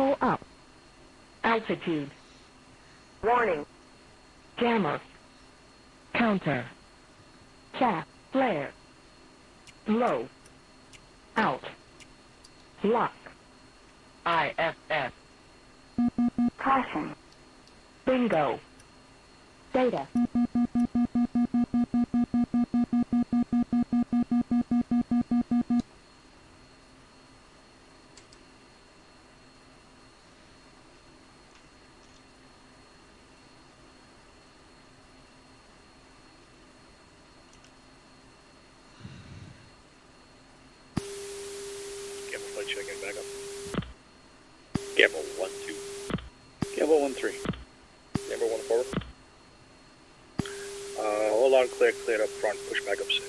Pull up. Altitude. Warning. Jammer. Counter. Chaff. Flare. Low. Out. Lock. IFF. Caution. Bingo. Data. Gamble flight checking back up. Gamble 1-2. Gamble 1-3. Gamble 1-4. Hold on, cleared up front, push back up 6.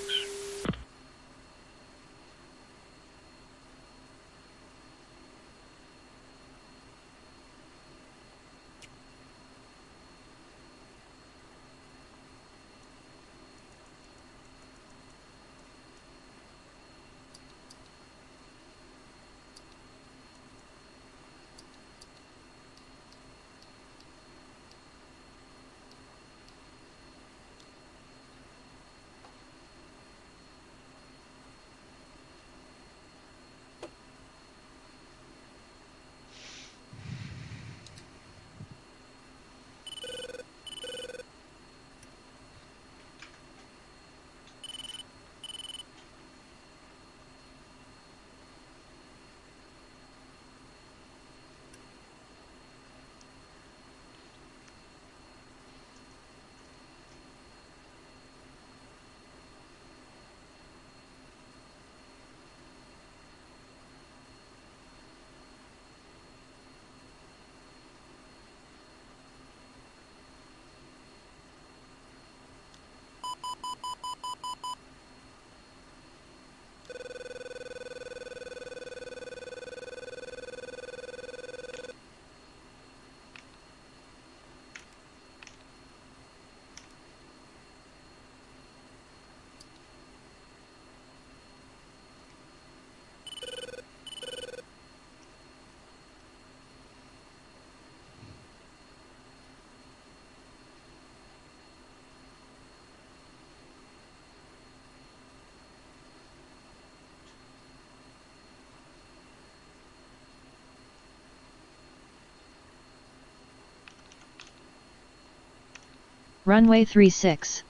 Runway 36.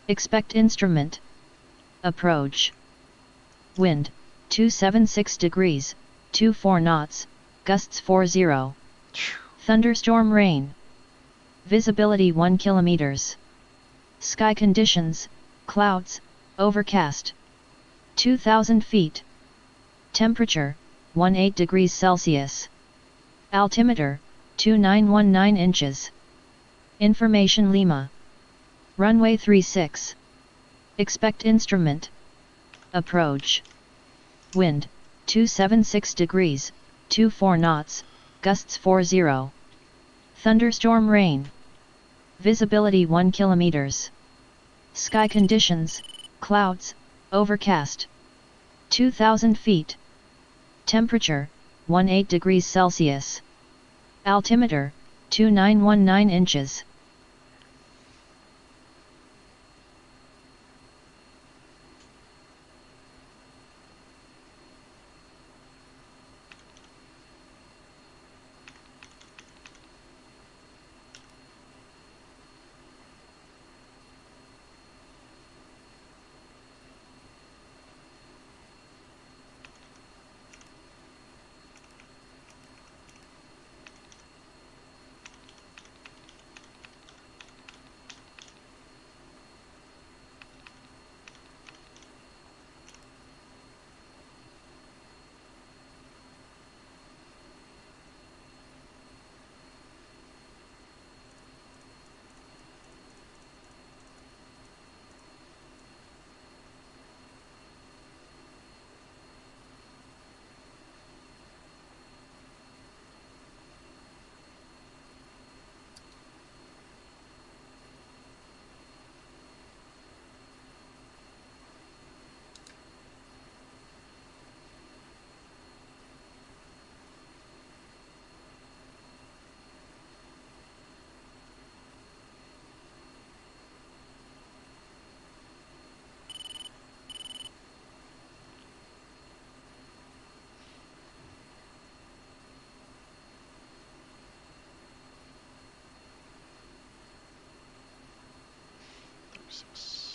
Expect instrument. Approach. Wind, 276 degrees, 24 knots, gusts 40. Thunderstorm rain. Visibility 1 kilometers. Sky conditions, clouds, overcast. 2,000 feet. Temperature, 18 degrees Celsius. Altimeter, 2919 inches. Information Lima. Runway 36. Expect instrument. Approach. Wind, 276 degrees, 24 knots, gusts 40. Thunderstorm rain. Visibility 1 kilometers. Sky conditions, clouds, overcast. 2,000 feet. Temperature, 18 degrees Celsius. Altimeter, 2919 inches. 36.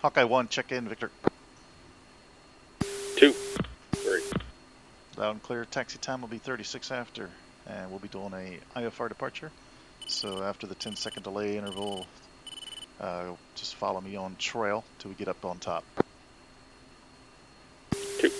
Hawkeye 1, check in, Victor. 2. 3. Loud and clear. Taxi time will be 36 after, and we'll be doing a IFR departure. So after the 10-second delay interval, just follow me on trail till we get up on top. 2.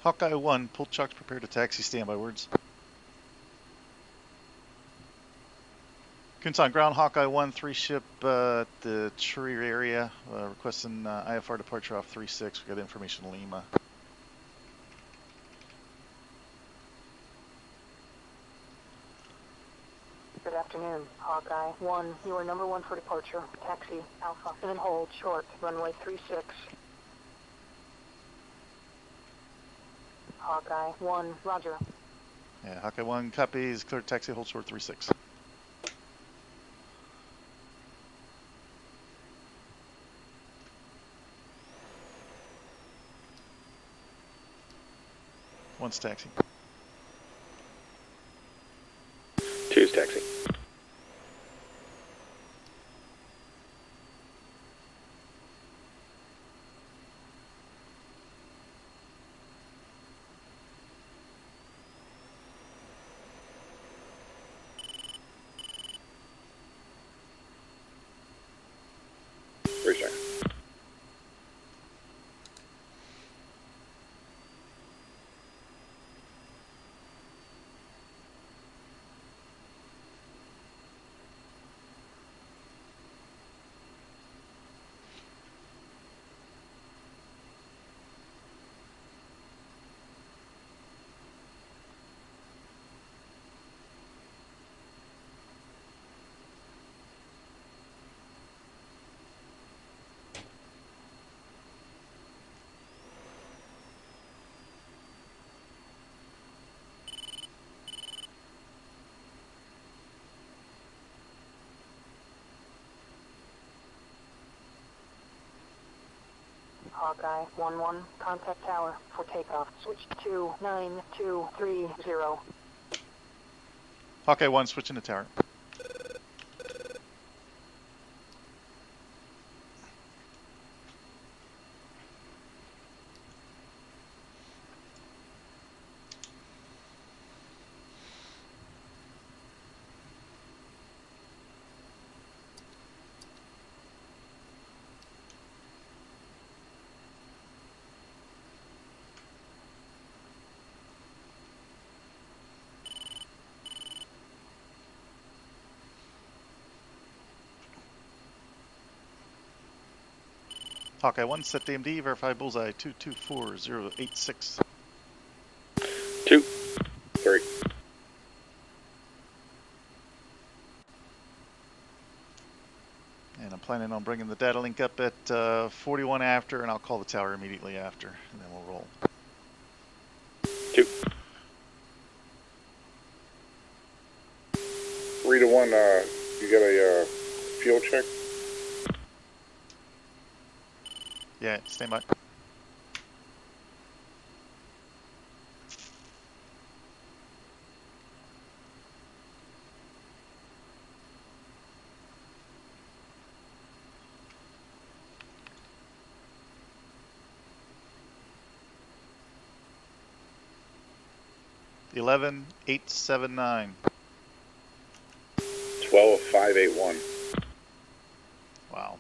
Hawkeye 1, pull chocks, prepare to taxi, standby words. Coons on ground, Hawkeye 1, 3 ship at the tree area, requesting IFR departure off 36. We got information Lima. Good afternoon, Hawkeye 1. You are number 1 for departure. Taxi, Alpha. And then hold, short, runway 36. Hawkeye 1, roger. Yeah, Hawkeye 1 copies, clear taxi, hold short 36. One's taxi. 2's taxi. Hawkeye 1-1, contact tower for takeoff. Switch to 9230. Hawkeye 1, switching to tower. Hawkeye 1, set DMD, verify bullseye 224086. 2, 3. And I'm planning on bringing the data link up at 41 after, and I'll call the tower immediately after, and then we'll roll. 2. 3 to 1, you got a fuel check? Yeah, stand by. $11,879. 12,581. Wow.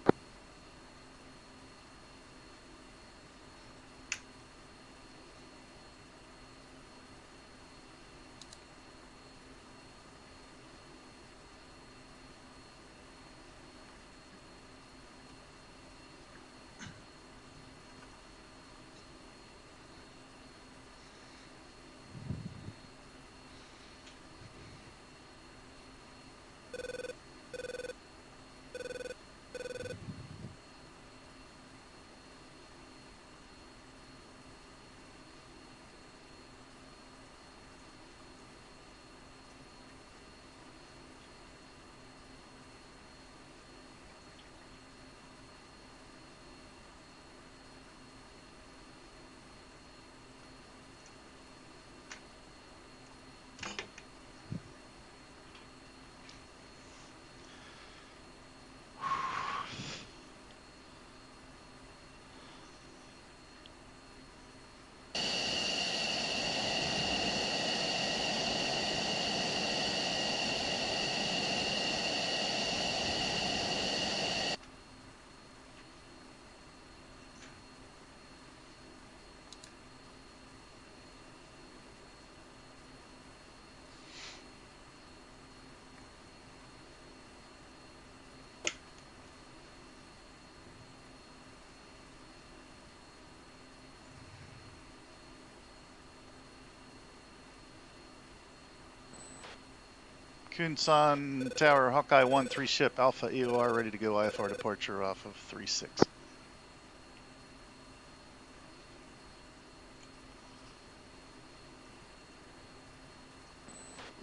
Kunsan Tower, Hawkeye 1, 3 ship, Alpha EOR ready to go, IFR departure off of 36.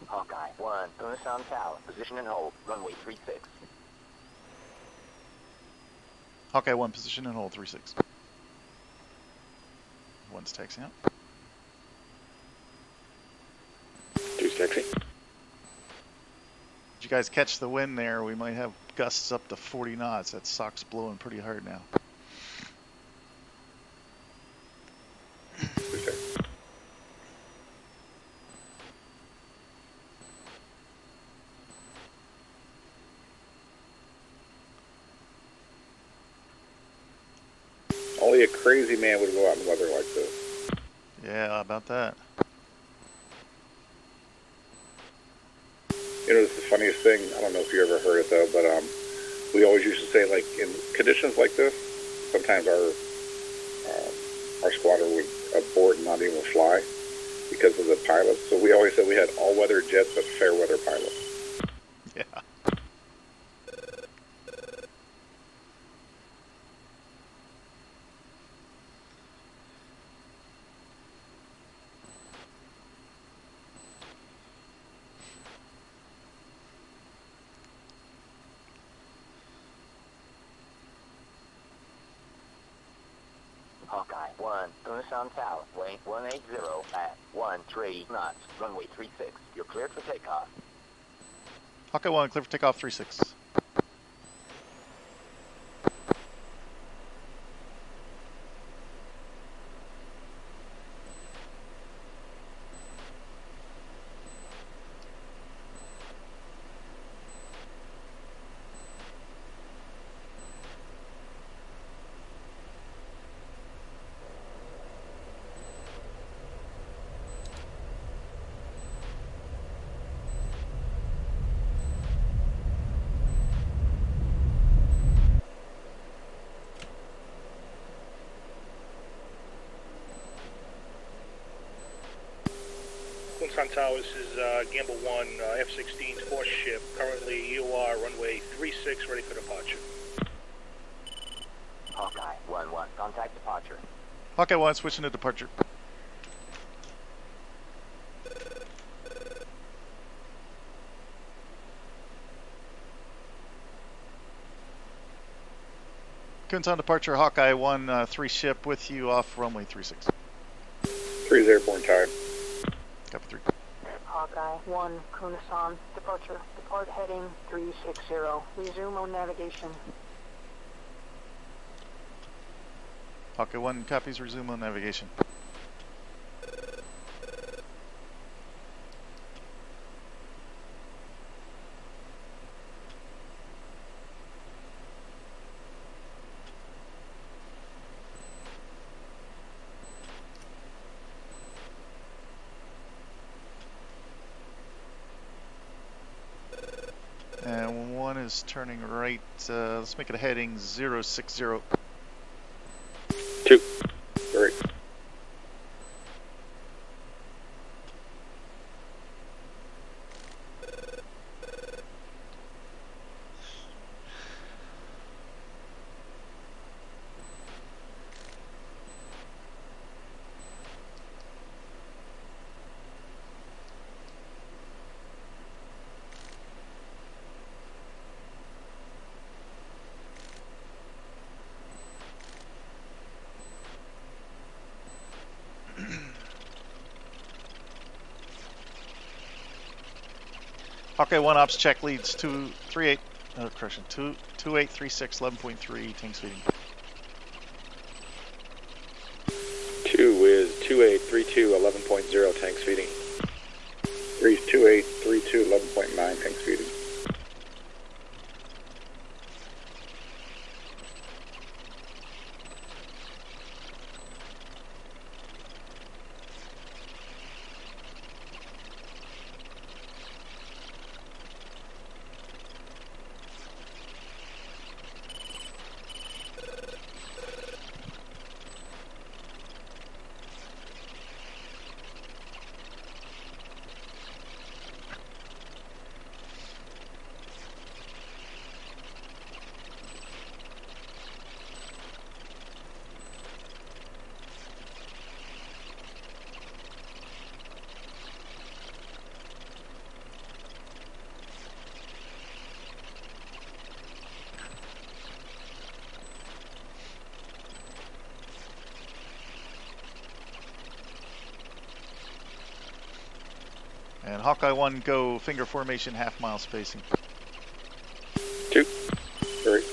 Hawkeye 1, Kunsan Tower, position and hold, runway 36. Hawkeye 1, position and hold, 36. One's taxiing up. 2's taxi. Did you guys catch the wind there? We might have gusts up to 40 knots. That sock's blowing pretty hard now. 2's taxi. Only a crazy man would go out in weather like this. Yeah, about that. You know, it's the funniest thing. I don't know if you ever heard it though, but we always used to say, like, in conditions like this, sometimes our squadron would abort and not even fly because of the pilots. So we always said we had all weather jets but fair weather pilots. Yeah. 1, Tucson Tower, weight 180 at 13 knots, runway 36. You're cleared for takeoff. Hawkeye 1, clear for takeoff 36. Tucson Towers, this is Gamble 1, F-16's force ship. Currently EOR runway 36, ready for departure. Hawkeye 1-1, contact departure. Hawkeye 1, switching to departure. Tucson departure, Hawkeye 1, 3 ship with you off runway 36. 3's airborne time. Copy 3. Hawkeye 1, Tucson, departure. Depart heading 360. Resume on navigation. Hawkeye 1 copies, resume on navigation. And 1 is turning right, let's make it a heading 060. 2. 3. Hawkeye 1 ops check leads 238, correction, 2836, 11.3, tanks feeding. 2 is 2832, 11.0, tanks feeding. 3 is 2832, 11.9, tanks feeding. And Hawkeye 1 go finger formation, half mile spacing. 2. 3.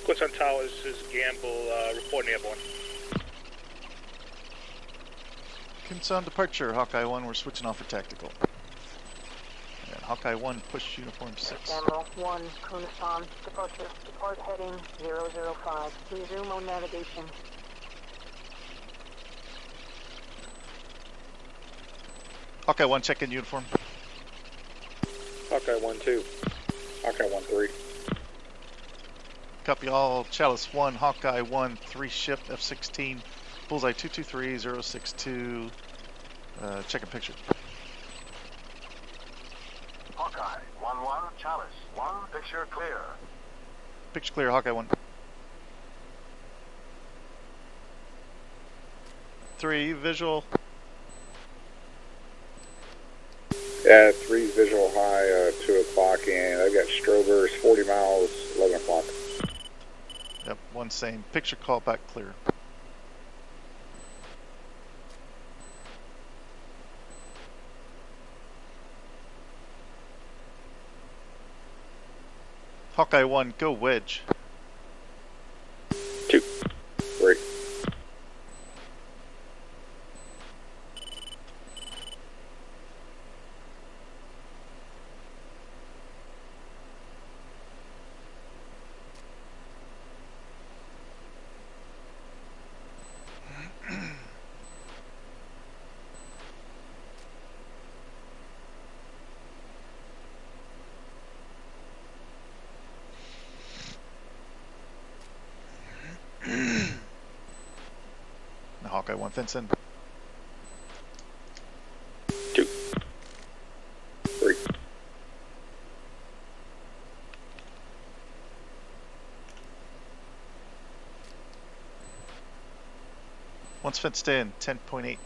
Tucson Towers, this is Gamble, reporting airborne. Tucson departure, Hawkeye 1, we're switching off for tactical. And Hawkeye 1 push uniform 6. Gamble 1, Tucson, departure. Depart heading 005. Resume on navigation. Hawkeye 1 check in uniform. Hawkeye 1, 2. Hawkeye 1, 3. Copy all, Chalice 1, Hawkeye 1, 3 ship, F-16, bullseye 223, 062, checking picture. Hawkeye 1-1, Chalice 1, picture clear. Picture clear, Hawkeye 1. 3, visual. Yeah, 3's visual high, 2 o'clock, and I've got strobers, 40 miles, 11 o'clock. Yep, 1 same. Picture call back clear. Hawkeye 1, go wedge. 2, 3. Hawkeye 1, fence in. 2, 3. Once fenced in, 10.8.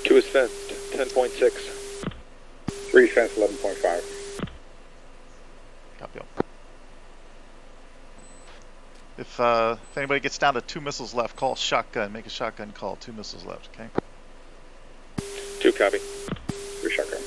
2 is fenced, 10.6. 3 fence, 11.5. Copy. If anybody gets down to 2 missiles left, call shotgun. Make a shotgun call. 2 missiles left, okay? 2 copy. 3 shotgun.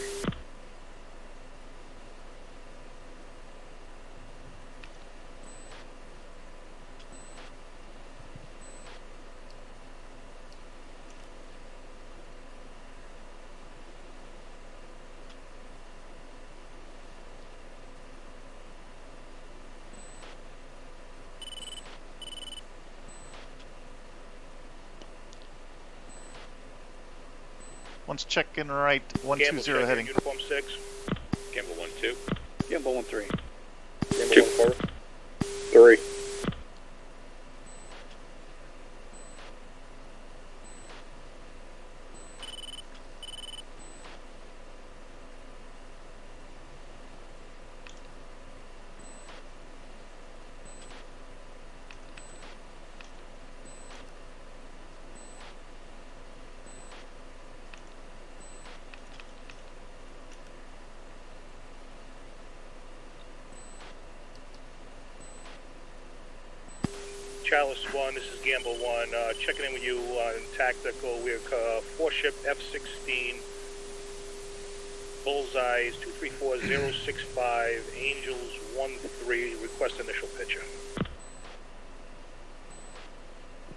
Once check in right, 120 heading. Uniform 6. Gamble 1-2. Gamble 1-3. Gamble 2. 1-4. 3. Chalice 1, this is Gamble 1. Checking in with you on tactical. We're 4-ship F-16. Bullseyes 234065. Angels 1-3. Request initial picture.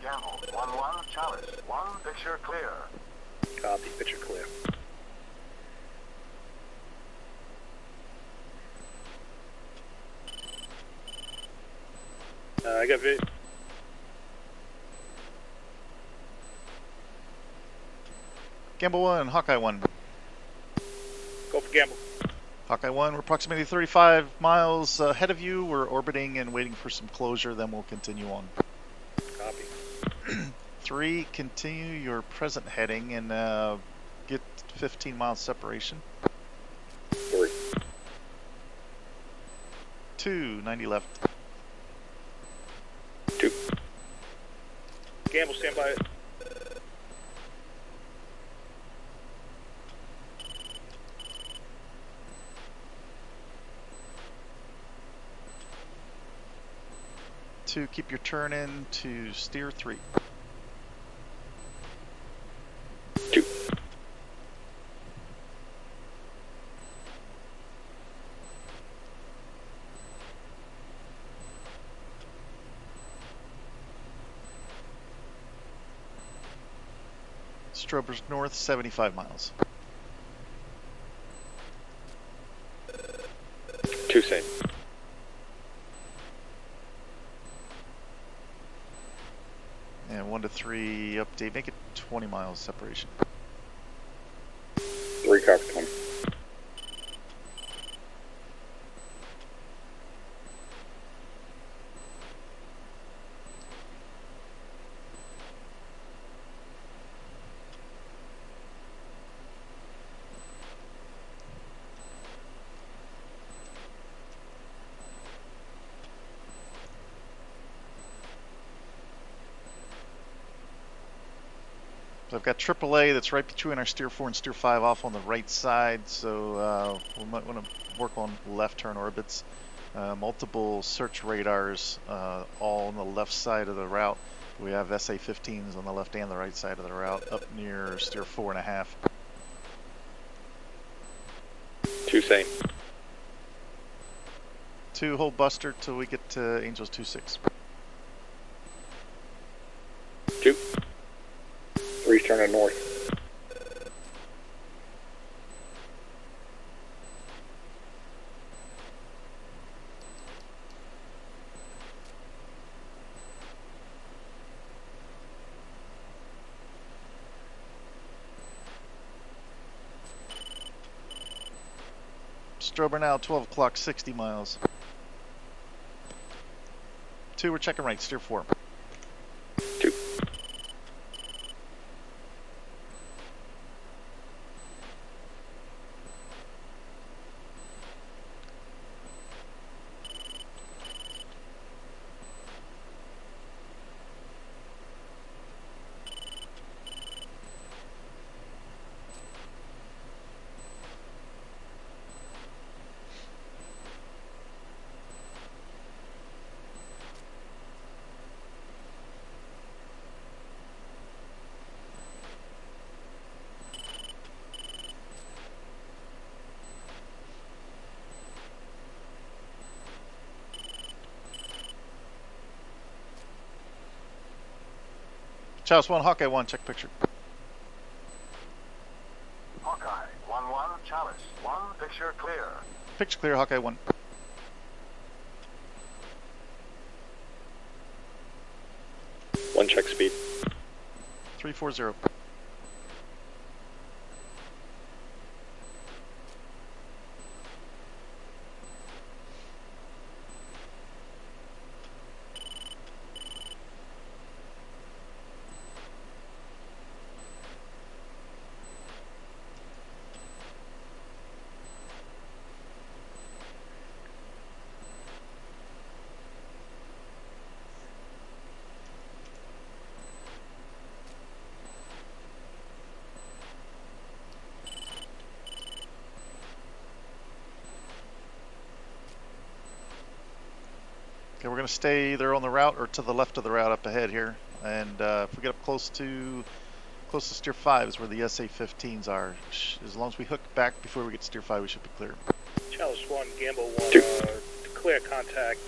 Gamble 1-1, Chalice 1, picture clear. Copy. Picture clear. I got Gamble 1, Hawkeye 1. Go for Gamble. Hawkeye 1, we're approximately 35 miles ahead of you. We're orbiting and waiting for some closure, then we'll continue on. Copy. 3, continue your present heading and get 15 miles separation. 3. 2, 90 left. 2. Gamble, stand by. To keep your turn in to steer 3. 2. Strobers north, 75 miles. 2 same. And 1 to 3 update, make it 20 miles separation. 3 copy 20. So I've got AAA that's right between our steer 4 and steer 5 off on the right side, so we might want to work on left turn orbits. Multiple search radars all on the left side of the route. We have SA-15s on the left and the right side of the route up near steer 4.5. 2 same. 2 hold Buster till we get to Angels 2-6. 2. 3's turning north. Strober now 12 o'clock, 60 miles. 2, we're checking right, steer 4. 2. Chalice 1, Hawkeye 1, check picture. Hawkeye, 1-1, Chalice. 1, picture clear. Picture clear, Hawkeye 1. 1 check speed. 340. Okay, we're going to stay either on the route or to the left of the route up ahead here. And if we get up close to steer 5 is where the SA-15s are. As long as we hook back before we get to steer 5, we should be clear. Chalice 1, Gamble 1, 2. declare contact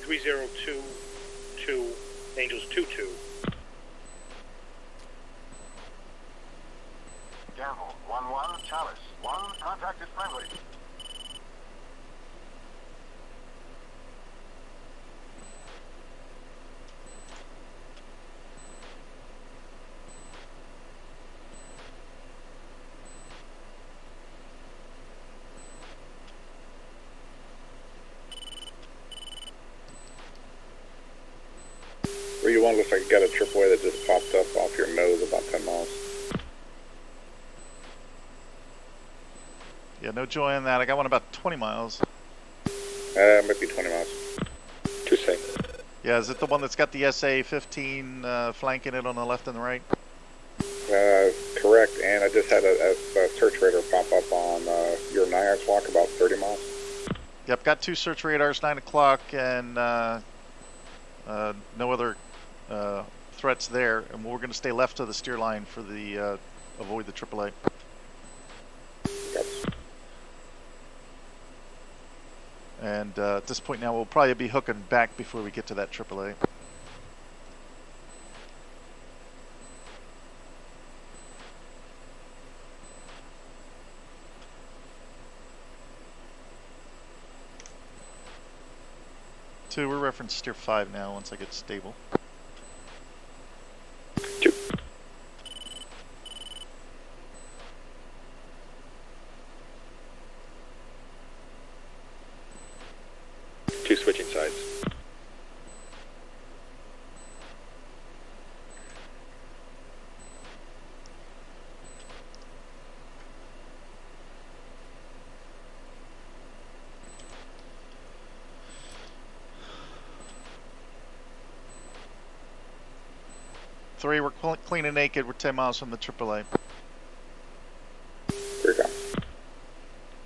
3022, Angels 22. Gamble, 1-1, Chalice. 1, contact is friendly. Where you want looks like you got a AAA that just popped up off your nose about 10 miles. Yeah, no joy in that. I got one about 20 miles. Might be 20 miles. 2 same. Yeah, is it the one that's got the SA-15 flanking it on the left and the right? Correct, and I just had a search radar pop up on your 9 block about 30 miles. Yep, got 2 search radars, 9 o'clock, and no other threats there. And we're going to stay left of the steer line for the avoid the AAA. And at this point now, we'll probably be hooking back before we get to that AAA. Two, we're referenced steer 5 now once I get stable. 2. 2 switching sides. 3, we're clean and naked. We're 10 miles from the AAA. Here we go.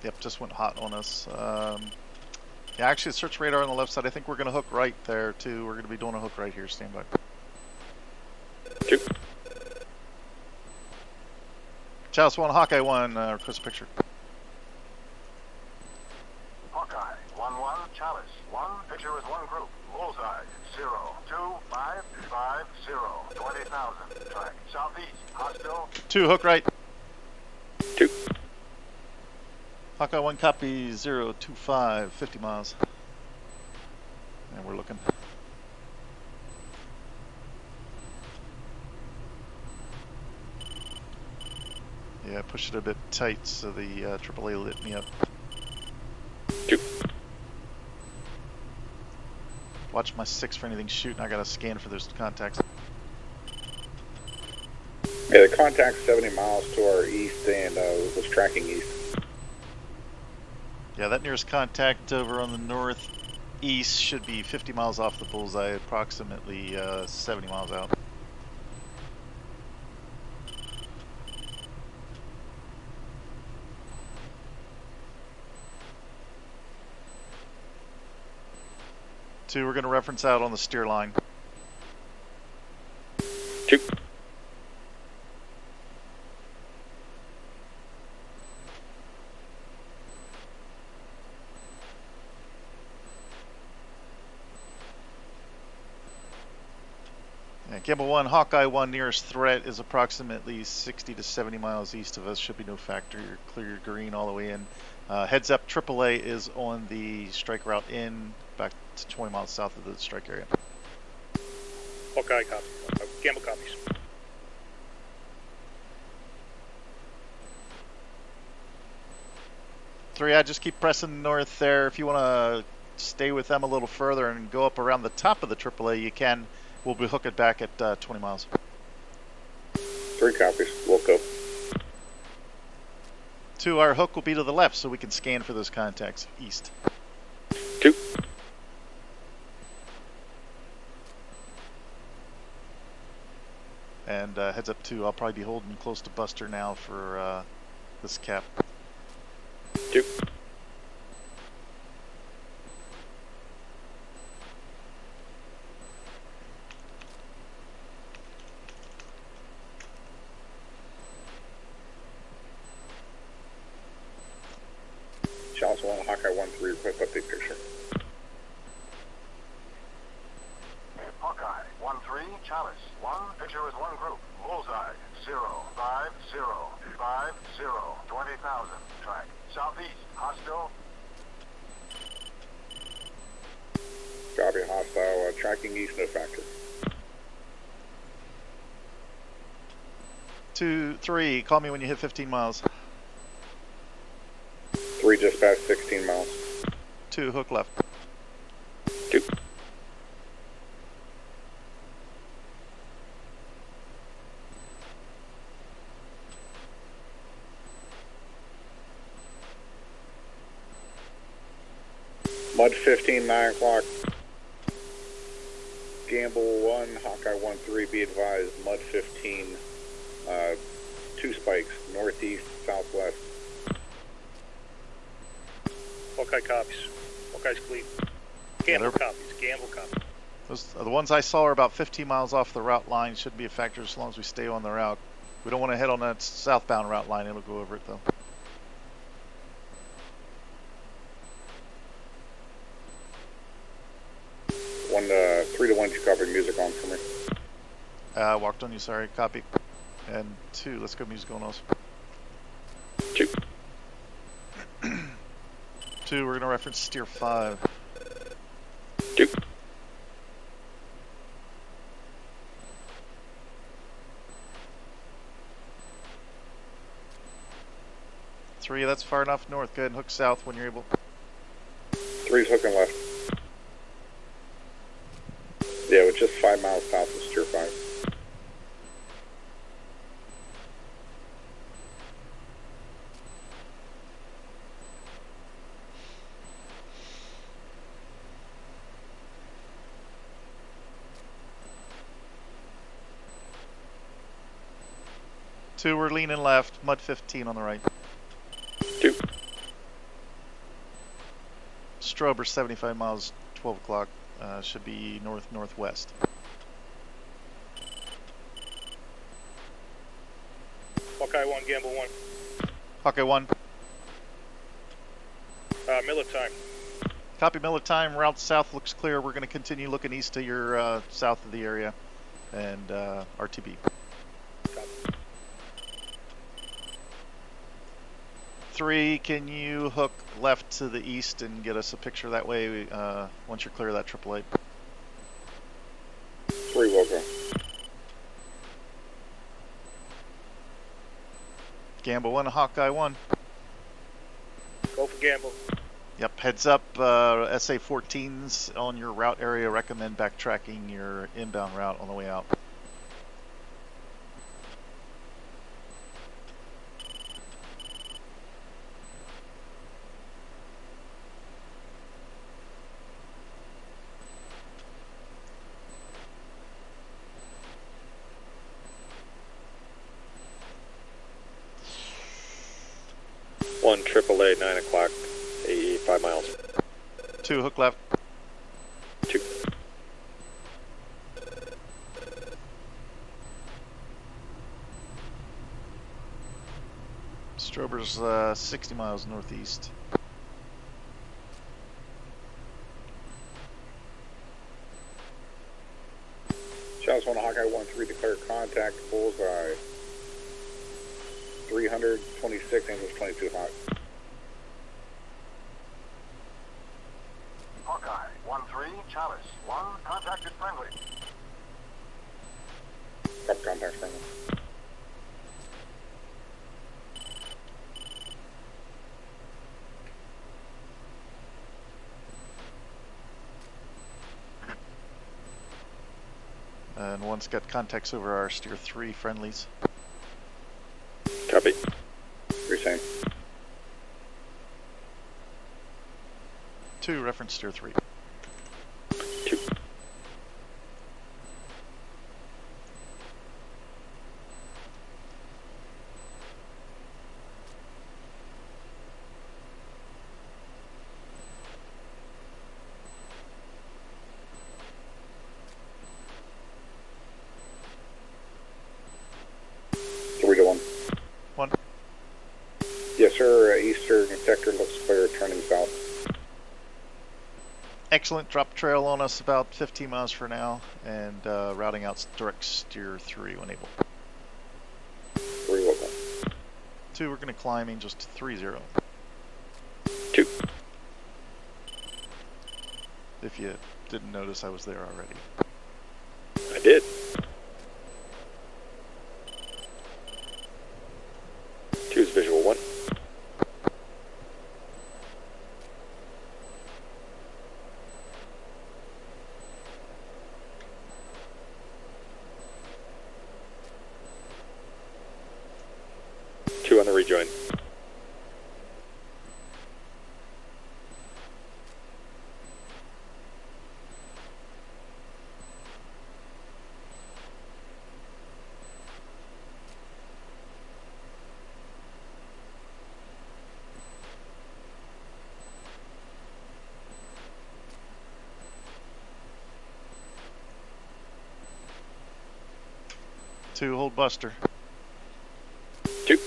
Yep, just went hot on us. Yeah, actually, search radar on the left side. I think we're going to hook right there, too. We're going to be doing a hook right here. Stand by. 2. Chalice 1, Hawkeye 1, request a picture. Hawkeye, 1-1, Chalice. 1, picture is 1 group. Bullseye, 0, 2, 5, 5, 0, 20,000. Track, southeast, hostile. 2, hook right. 2. Hawkeye 1, copy 025, 50 miles. And we're looking. Yeah, push it a bit tight so the AAA lit me up. 2. Watch my 6 for anything shooting. I got to scan for those contacts. Yeah, the contact's 70 miles to our east and was tracking east. Yeah, that nearest contact over on the northeast should be 50 miles off the bullseye, approximately 70 miles out. Two, we're going to reference out on the steer line. 2. Yeah, Gamble 1, Hawkeye 1, nearest threat is approximately 60 to 70 miles east of us. Should be no factor. You're clear green all the way in. Heads up, AAA is on the strike route in, back to 20 miles south of the strike area. Hawkeye copy. Gamble copies. Three, I just keep pressing north there. If you want to stay with them a little further and go up around the top of the AAA, you can. We'll be hooking back at 20 miles. 3 copies. We'll go. 2, our hook will be to the left so we can scan for those contacts east. 2. And heads up 2, I'll probably be holding close to Buster now for this cap. 2. Chalice 1, Hawkeye 1-3, request update picture. Hawkeye, 1-3, Chalice. 1, picture is 1 group. Bullseye, 0, 5, 0, 5, 0, 20,000. Track, southeast, hostile. Copy, hostile. Tracking east, no factor. 2, 3, call me when you hit 15 miles. 3 just past 16 miles. 2, hook left. 2. Mud 15, 9 o'clock. Gamble 1, Hawkeye 1-3, be advised, Mud 15, 2 spikes, northeast, southwest. Hawkeye copies. Hawkeye's clean. Gamble copies. Gamble copies. Those, the ones I saw are about 15 miles off the route line. Shouldn't be a factor as long as we stay on the route. We don't want to head on that southbound route line. It'll go over it though. One, 3 to 1, 2 copy, music on for me. Walked on you, sorry, copy. And 2, let's go music on us. 2. 2, we're going to reference steer 5. 2. 3, that's far enough north. Go ahead and hook south when you're able. 3's hooking left. Yeah, it was just 5 miles south of steer 5. 2, we're leaning left, mud 15 on the right. 2, Strober 75 miles, 12 o'clock, should be north-northwest. Hawkeye 1, Gamble 1. Hawkeye 1. Miller time. Copy Miller time, route south looks clear. We're going to continue looking east to your south of the area and RTB. Copy. 3, can you hook left to the east and get us a picture that way once you're clear of that 888? 3 will go. Gamble 1, Hawkeye 1. Go for Gamble. Yep, heads up, SA-14s on your route area. Recommend backtracking your inbound route on the way out. One AAA 9 o'clock, 5 miles. 2, hook left. 2, Strober's 60 miles northeast. Chalice 1 Hawkeye 1-3, declare contact, bullseye. 326, Angels 22 hot. Hawkeye 1-3, Chalice 1, contacted friendly. Copy contact friendly. And one's got contacts over our steer 3 friendlies. copy. 3 same. 2, reference steer 3. 2, 3 to 1. 1. Yes, sir. Eastern sector looks clear, turning south. Excellent, drop trail on us about 15 miles for now, and routing out direct steer 3 when able. 3 will go. 2, we're going to climbing just 30. 2, If you didn't notice, I was there already. I did. 2's visual 1. 2 on the rejoin. 2, hold Buster. 2,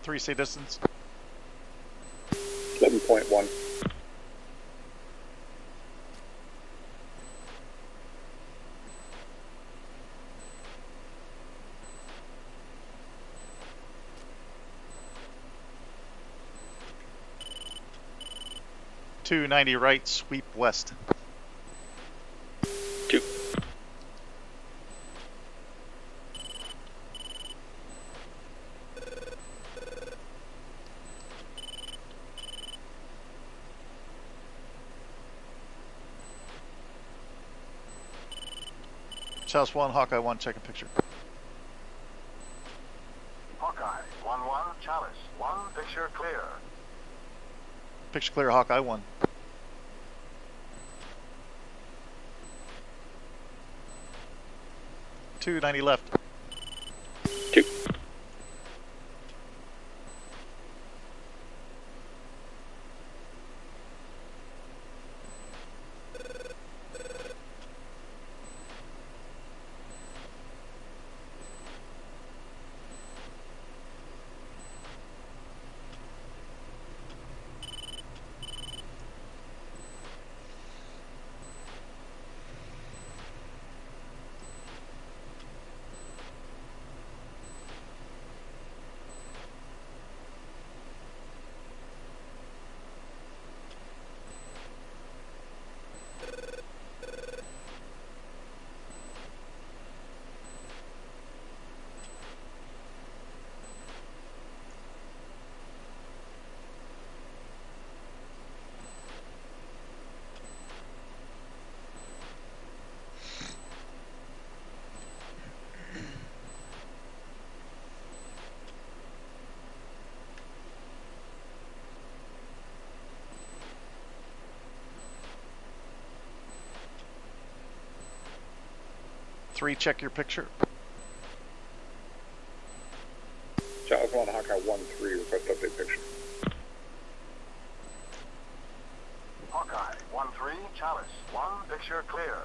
3, stay distance. 11.1. 290 right, sweep west. 2, Chalice 1, Hawkeye 1, check a picture. Hawkeye 1-1, Chalice 1, picture clear. Picture clear, Hawkeye 1. 290 left. 2. Three, check your picture. Chalice 1, Hawkeye 1-3, request update picture. Hawkeye 1-3, Chalice 1, picture clear.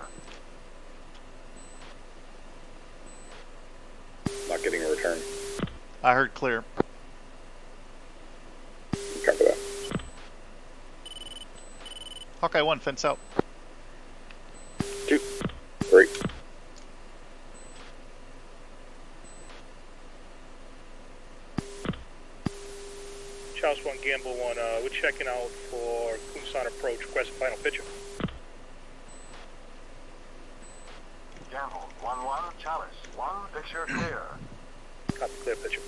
Not getting a return. I heard clear. Copy that. Hawkeye 1, fence out. 2. 3. Charles 1, Gamble 1, we're checking out for Kunsan approach, request final picture. Gamble 1-1, Chalice 1, picture clear. Copy, clear picture.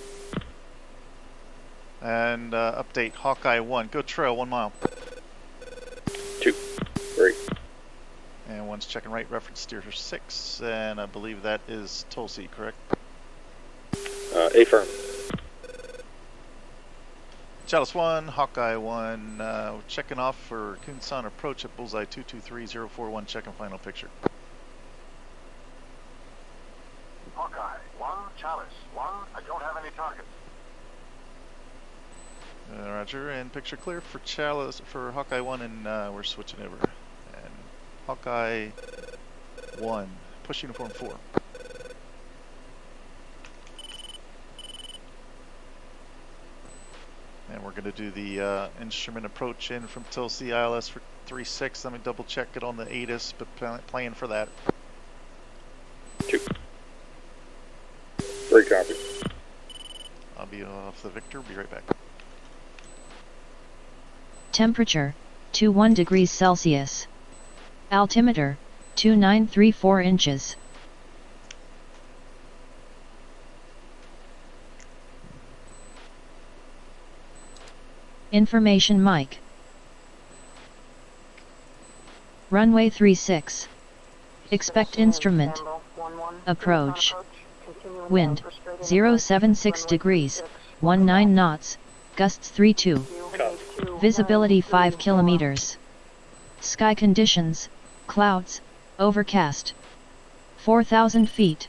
And update Hawkeye 1, go trail 1 mile. 2. 3. And one's checking right, reference steer 6, and I believe that is Tulsi, correct? Affirm. Chalice 1, Hawkeye 1, checking off for Kunsan approach at bullseye 223041, checking final picture. Hawkeye 1, Chalice 1, I don't have any targets. Roger, and picture clear for Chalice, for Hawkeye 1, and we're switching over. And Hawkeye 1, push uniform 4. And we're going to do the instrument approach in from Tulsi ILS for 36. Let me double check it on the ATIS, but plan for that. 2. 3 copy. I'll be off the Victor, be right back. Temperature, 21 degrees Celsius. Altimeter, 2934 inches. Information mic. Runway 36. Expect instrument. Approach. Wind, 076 degrees, 19 knots, gusts 32. Visibility 5 kilometers. Sky conditions, clouds, overcast. 4,000 feet.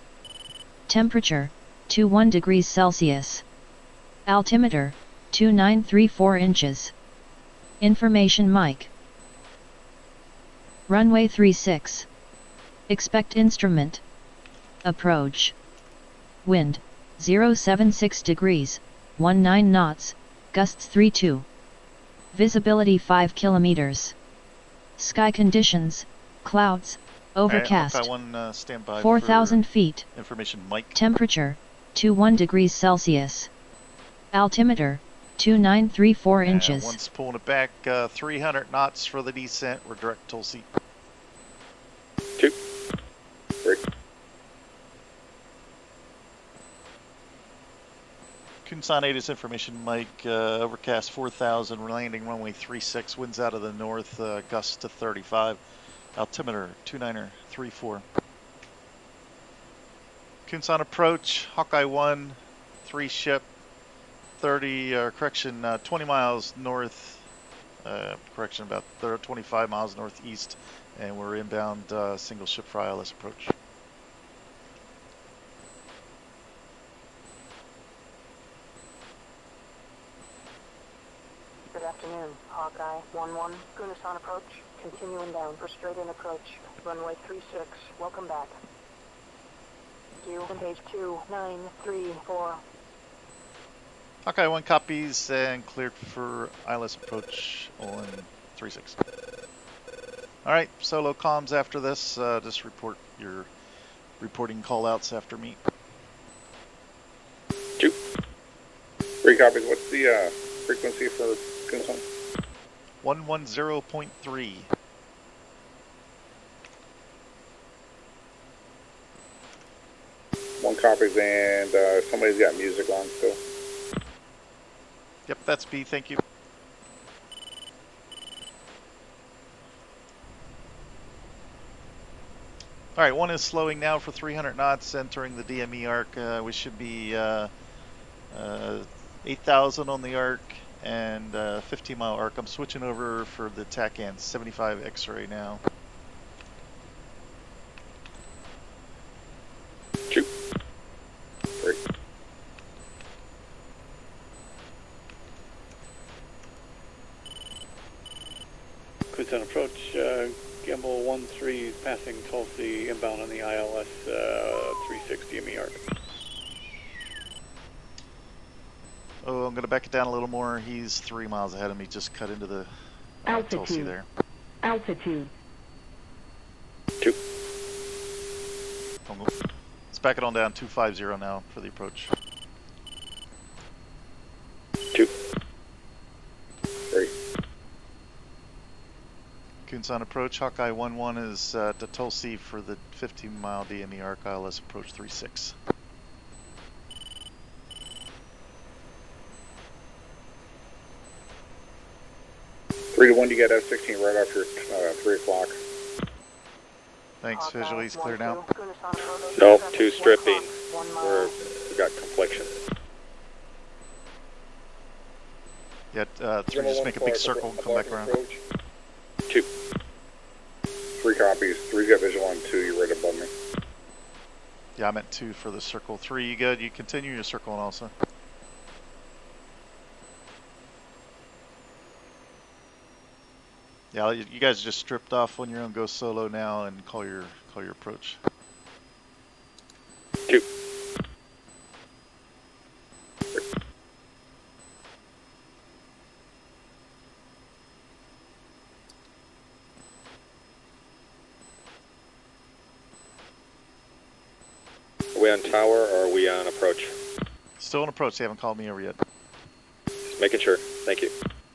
Temperature, 21 degrees Celsius. Altimeter, 2934 inches. Information mic. Runway 36. Expect instrument. Approach. Wind, 076 degrees, 19 knots, gusts 32. Visibility 5 kilometers. Sky conditions, clouds, overcast. Hawkeye 1, stand by 4,000 feet. Information mic. Temperature, 21 degrees Celsius. Altimeter, 2934 inches. One's pulling it back 300 knots for the descent. We're direct Tulsi. 2. 3. Kunsan ATIS information, Mike, overcast 4,000, landing runway 36, winds out of the north, gusts to 35, altimeter 2934. Kunsan approach, Hawkeye 1, 3 ship, 20 miles north, about 25 miles northeast, and we're inbound single ship for ILS approach. Hawkeye 1-1, Gunasan approach. Continuing down for straight-in approach. Runway 36, welcome back. You and page 2934. Hawkeye 1 copies and cleared for ILS approach on 36. Alright, solo comms after this. Just report your reporting callouts after me. 2. 3 copies. What's the frequency for Gunasan? 110.3. One copies, and somebody's got music on still. Yep, that's B, thank you. Alright, 1 is slowing now for 300 knots, entering the DME arc. We should be 8,000 on the arc and 15-mile arc. I'm switching over for the TACAN 75 X-ray now. 2. 3. Kutan approach, Gimbal 1-3 passing Tulsi inbound on the ILS 360 DME arc. Oh, I'm going to back it down a little more. He's 3 miles ahead of me. Just cut into the Tulsi there. Altitude. 2. Let's back it on down 250 now for the approach. 2. 3. Kunsan approach. Hawkeye 1-1 is to Tulsi for the 15-mile DME arc. ILS approach 36. 3 to 1, you get F-16 right after 3 o'clock. Thanks, visually he's clear now. Nope, 2 stripping. We got confliction. Yeah, 3, just make a big circle and come back around. 2. 3 copies. 3's got visual on 2, you're right above me. Yeah, I meant 2 for the circle. 3, you good? You continue your circling also. Yeah, you guys just stripped off on your own. Go solo now and call your approach. 2. Are we on tower or are we on approach? Still on approach. They haven't called me over yet. Just making sure. Thank you.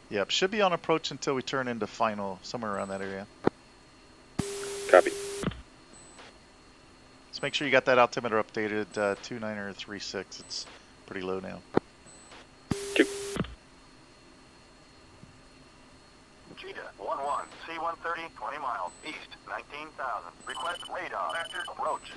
Yep, should be on approach until we turn into final, somewhere around that area. Copy. Let's make sure you got that altimeter updated, 2936. It's pretty low now. 2. Cheetah 1-1, C-130, 20 miles, east, 19,000. Request radar, vector approach.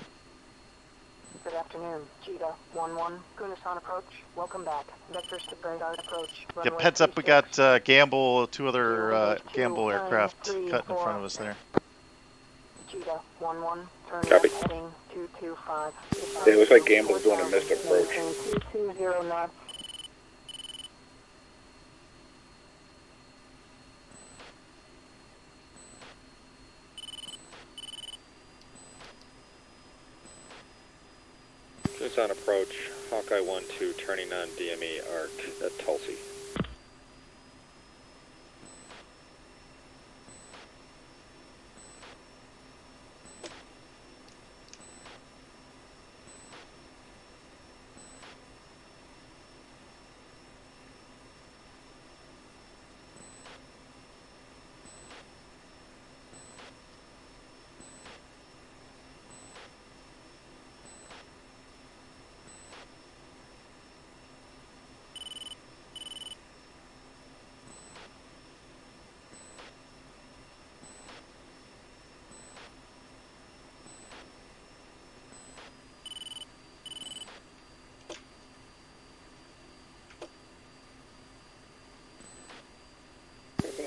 Good afternoon. Cheetah 1-1, Gunasan approach. Welcome back. Vectors to radar approach. Yep, heads up, we got Gamble, 2 other Gamble aircraft cut in front of us there. Cheetah 1-1, turn Copy. left heading 225. It looks like Gamble's doing a missed approach. 220 knots. Just on approach. Hawkeye 1-2 turning on DME arc at Tulsi.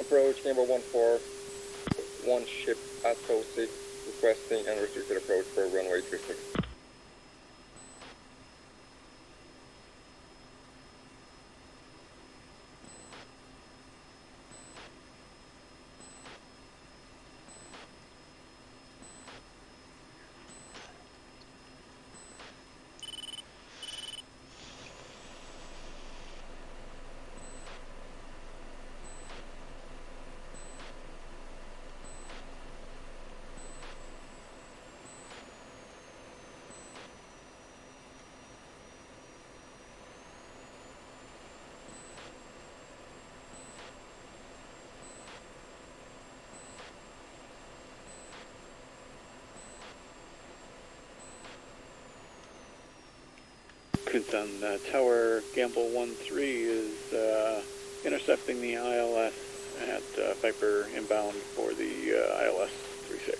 Approach number 14, 1 ship at Tulsi, requesting unrestricted approach for runway 36. Kunsan Tower, Gamble 1-3 is intercepting the ILS at Viper inbound for the ILS 36.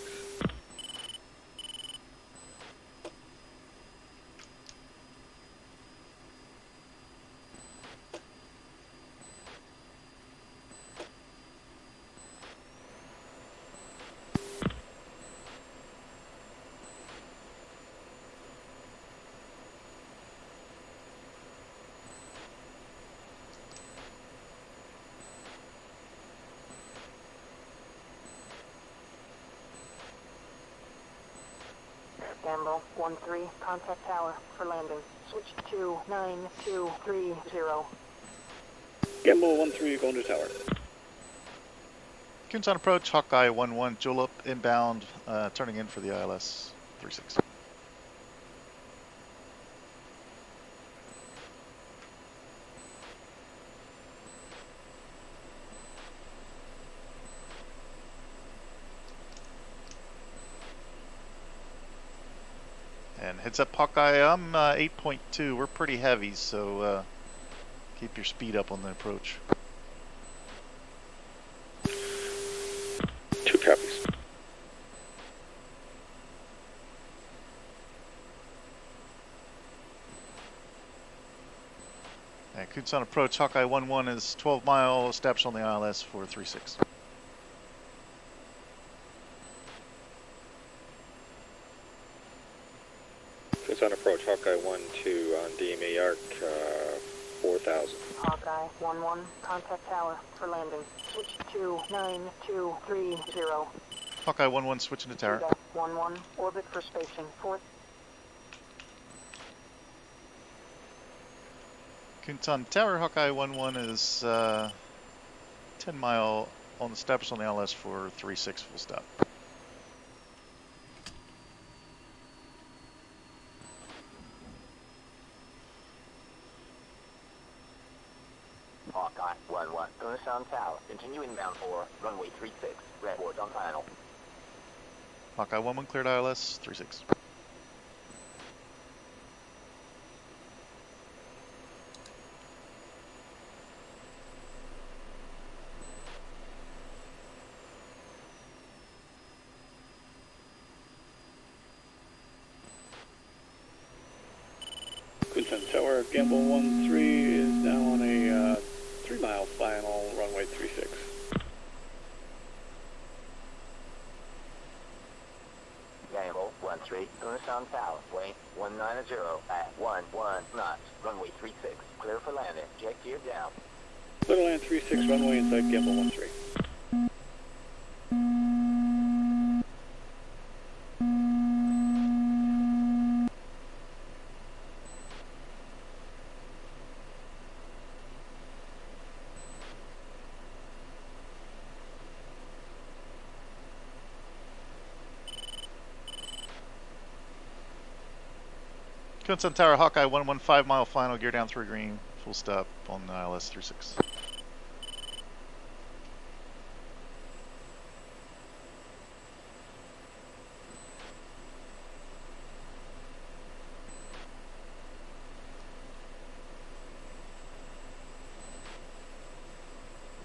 Gamble 1-3, contact tower for landing. Switch to 9230. Gamble 1-3 going to tower. Kunsan approach, Hawkeye 1-1, Julep inbound, turning in for the ILS 36. And heads up Hawkeye, I'm 8.2, we're pretty heavy, so keep your speed up on the approach. 2 copies. And Kunsan approach, Hawkeye 1-1 is 12 mile, established on the ILS for 36. Kunsan approach, Hawkeye 1-2 on DMA arc 4,000. Hawkeye 1-1, contact tower for landing. Switch to 9230. Hawkeye 1-1 switching to tower. 1-1, orbit for spacing. 4th. Kunsan tower, Hawkeye 1-1 is 10 mile on established on the ILS for 36 full stop. Hawkeye 1-1, Kunsan Tower. Continue inbound for runway 36. Report on final. Hawkeye 1-1 cleared ILS 36. Kunsan Tower, Gamble 1-3 is now on a 3 mile final runway 36. Gamble 1-3, Kunsan Tower. Wait 190 at 11 knots. Runway 36. Clear for landing. Jet gear down. Little Land 36 runway inside Gamble 1-3. Kunsan tower, Hawkeye 1-1 5 mile final, gear down through green, full stop on the ILS 36.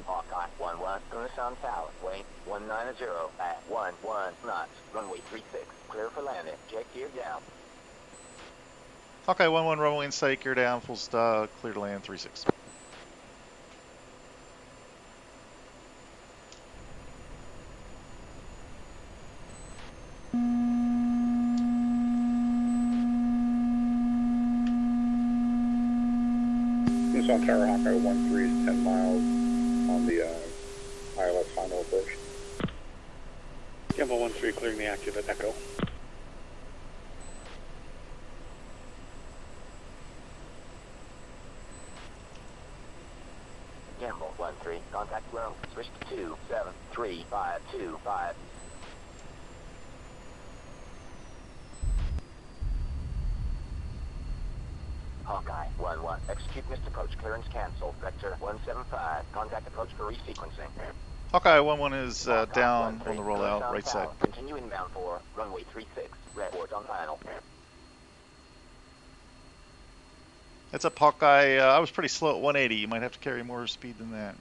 Hawkeye 1-1, Kunsan Tower. Wait 190 at 11 knots. Runway 36. Clear for landing. Jet gear down. Hawkeye 1-1 runway in sight, gear down, full stop, clear to land 36. Kunsan Tower, Hawkeye 1-3 is 10 miles on the ILS final approach. Gamble 1-3 clearing the active at Echo. Gamble 1-3, contact ground. Switch to 273-525. Hawkeye 1-1, execute missed approach. Clearance canceled. Vector 175, contact approach for resequencing. Hawkeye 1-1 is down 1-3, on the rollout, Kunsan right Tower. side. Continue inbound for runway 36. Report on final. Heads up, Hawkeye. I was pretty slow at 180. You might have to carry more speed than that.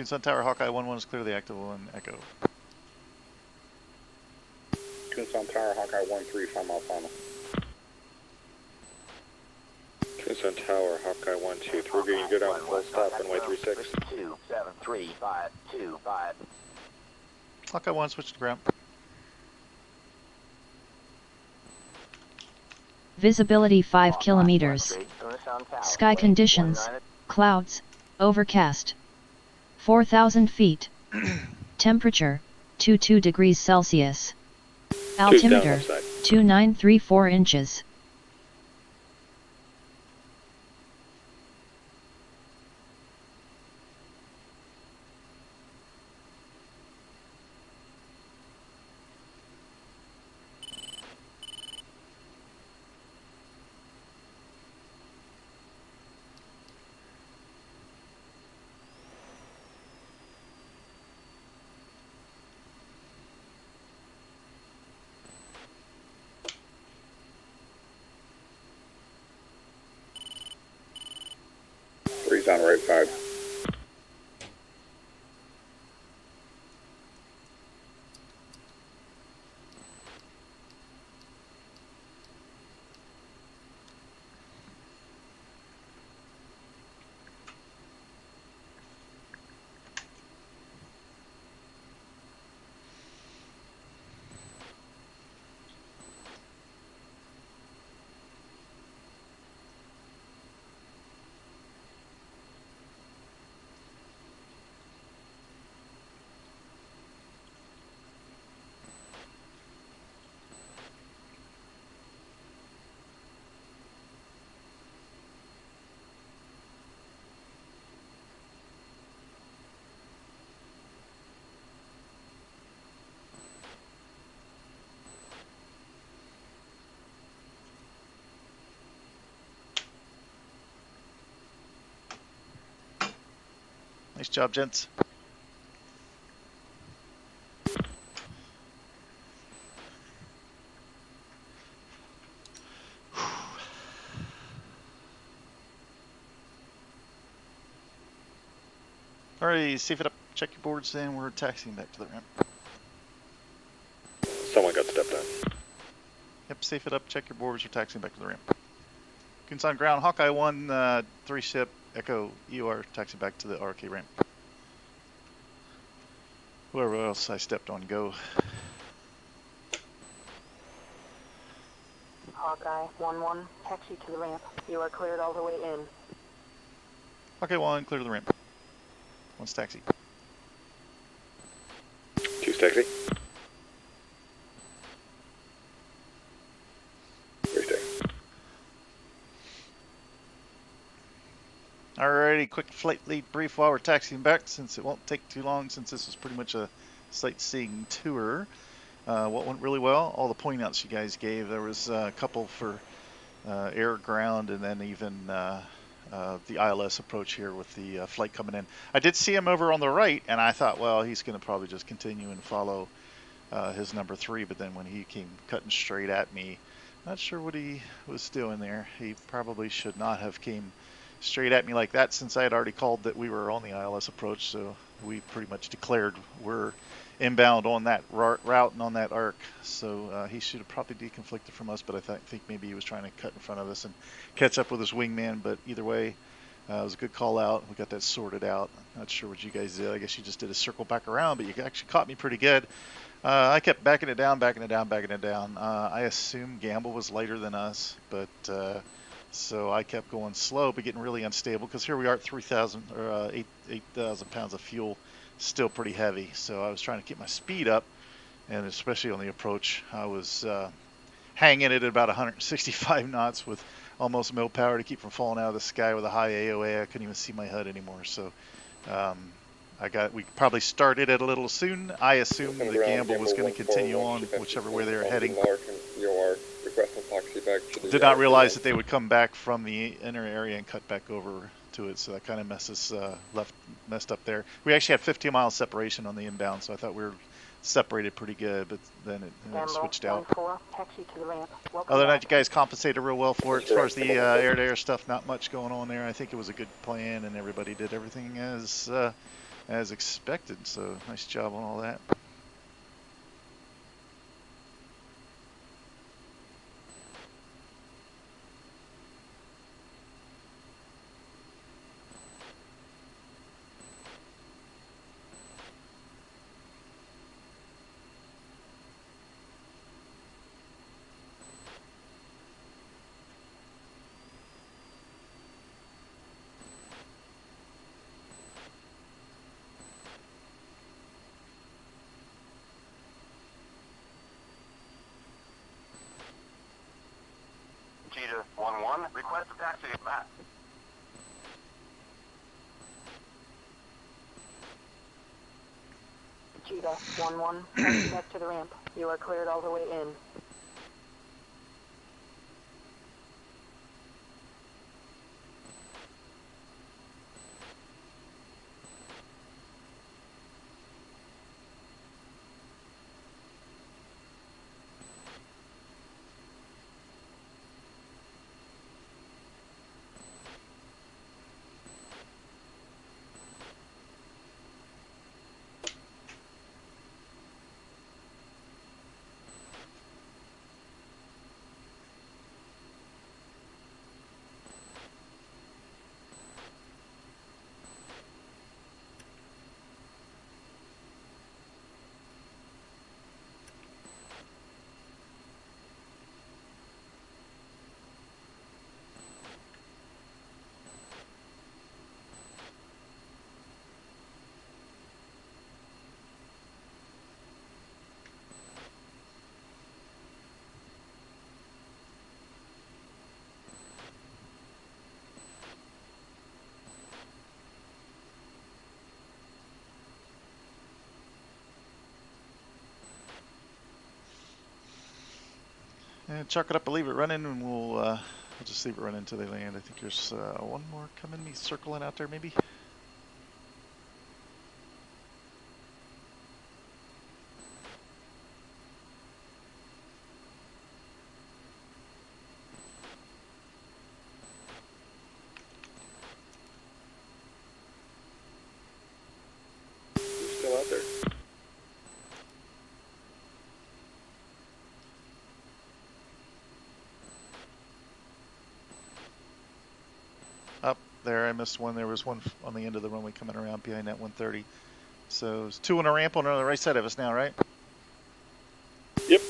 Sun Tower, Hawkeye 1-1 is clearly active on Echo. Tucson Tower, Hawkeye 1-3, 5 mile final. Tucson Tower, Hawkeye 1-2, 3 green, good on full stop, runway 36. 273-525. Hawkeye 1, switch to ground. Visibility 5 kilometers. Sky conditions, clouds, overcast. 4,000 feet. Temperature, 22 degrees Celsius. Altimeter, 2934 inches. Three's on right side. Nice job, gents. Alrighty, safe it up, check your boards, and we're taxiing back to the ramp. Someone got stepped on. Yep, safe it up, check your boards, we're taxiing back to the ramp. Goons on ground, Hawkeye 1, 3 ship, Echo, EOR, taxi back to the RK ramp. Whoever else I stepped on, go. Hawkeye 1-1, taxi to the ramp. You are cleared all the way in. Hawkeye 1, clear to the ramp. One's taxi. Two's taxi. Three's taxi. Alrighty, quick flight lead brief while we're taxiing back, since it won't take too long, since this was pretty much a sightseeing tour. What went really well, all the point outs you guys gave. There was a couple for air, ground, and then even the ILS approach here with the flight coming in. I did see him over on the right, and I thought, well, he's going to probably just continue and follow his number 3, but then when he came cutting straight at me, not sure what he was doing there. He probably should not have came straight at me like that, since I had already called that we were on the ILS approach, so we pretty much declared we're inbound on that route and on that arc. So he should have probably deconflicted from us, but I think maybe he was trying to cut in front of us and catch up with his wingman. But either way, it was a good call out. We got that sorted out. Not sure what you guys did. I guess you just did a circle back around, but you actually caught me pretty good. I kept backing it down. I assume Gamble was lighter than us, but So I kept going slow, but getting really unstable because here we are at 3,000 or 8,000 pounds of fuel, still pretty heavy. So I was trying to keep my speed up, and especially on the approach, I was hanging it at about 165 knots with almost no power to keep from falling out of the sky with a high AOA. I couldn't even see my HUD anymore. So we probably started it a little soon. I assumed the gamble was going to continue on whichever way they were heading. Did not realize that they would come back from the inner area and cut back over to it, so that kind of messed up there. We actually had 15 mile separation on the inbound, so I thought we were separated pretty good, but then it switched out. Taxi to the ramp. Other than that, you guys compensated real well for it. As far as the air-to-air stuff, not much going on there. I think it was a good plan, and everybody did everything as expected, so nice job on all that. Cheetah 1-1, request a taxi back. Cheetah 1-1, taxi back to the ramp. You are cleared all the way in. And chuck it up and leave it running, and we'll just leave it running until they land. I think there's one more coming, me circling out there maybe. Who's still out there? Up there, I missed one. There was one on the end of the runway coming around behind that 130. So there's two on a ramp on the right side of us now, right? Yep.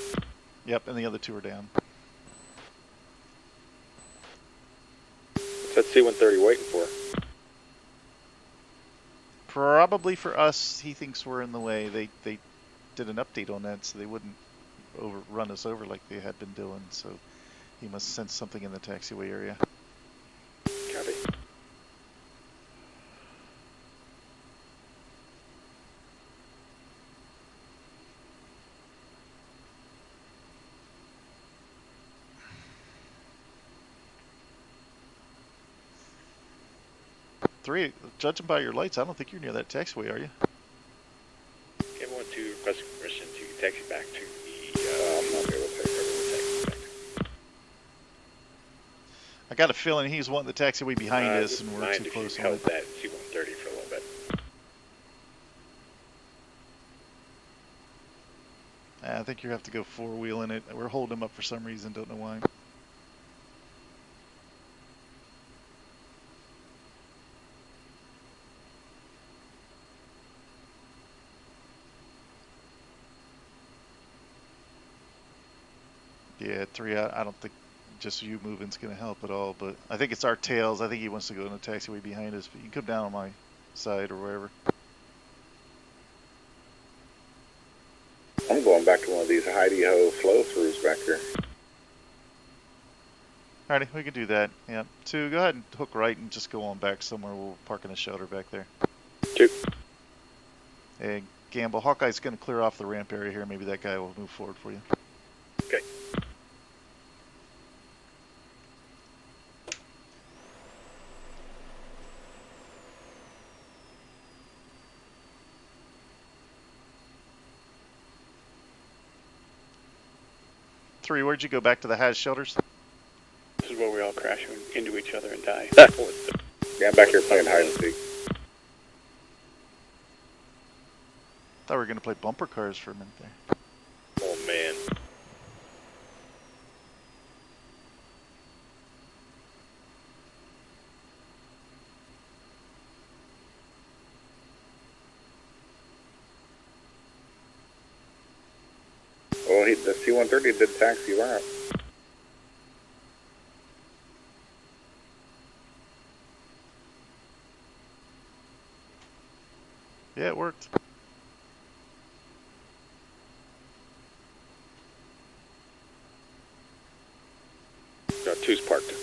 Yep, and the other two are down. What's that C-130 waiting for? Probably for us, he thinks we're in the way. They did an update on that so they wouldn't run us over like they had been doing. So he must sense something in the taxiway area. Copy. Three, judging by your lights, I don't think you're near that taxiway, are you? I want to request permission to taxi back to the, I'm not able to take over. I got a feeling he's wanting the taxiway behind us, and we're mind too if close you on held it. that C-130 for a little bit. I think you have to go four-wheeling it. We're holding him up for some reason, don't know why. Yeah, three, I don't think, just you moving's going to help at all, but I think it's our tails. I think he wants to go in the taxiway behind us, but you can come down on my side or wherever. I'm going back to one of these hidey-ho flow-throughs back here. Alrighty, we can do that. Yeah. 2, go ahead and hook right and just go on back somewhere. We'll park in a shelter back there. 2. And Gamble, Hawkeye's going to clear off the ramp area here. Maybe that guy will move forward for you. Okay. Three, where'd you go? Back to the Haz shelters? This is where we all crash into each other and die. Yeah, I'm back here playing hide and seek. Thought we were going to play bumper cars for a minute there. Oh, man. Well, the C-130 did taxi you out. Yeah, it worked. Two's parked.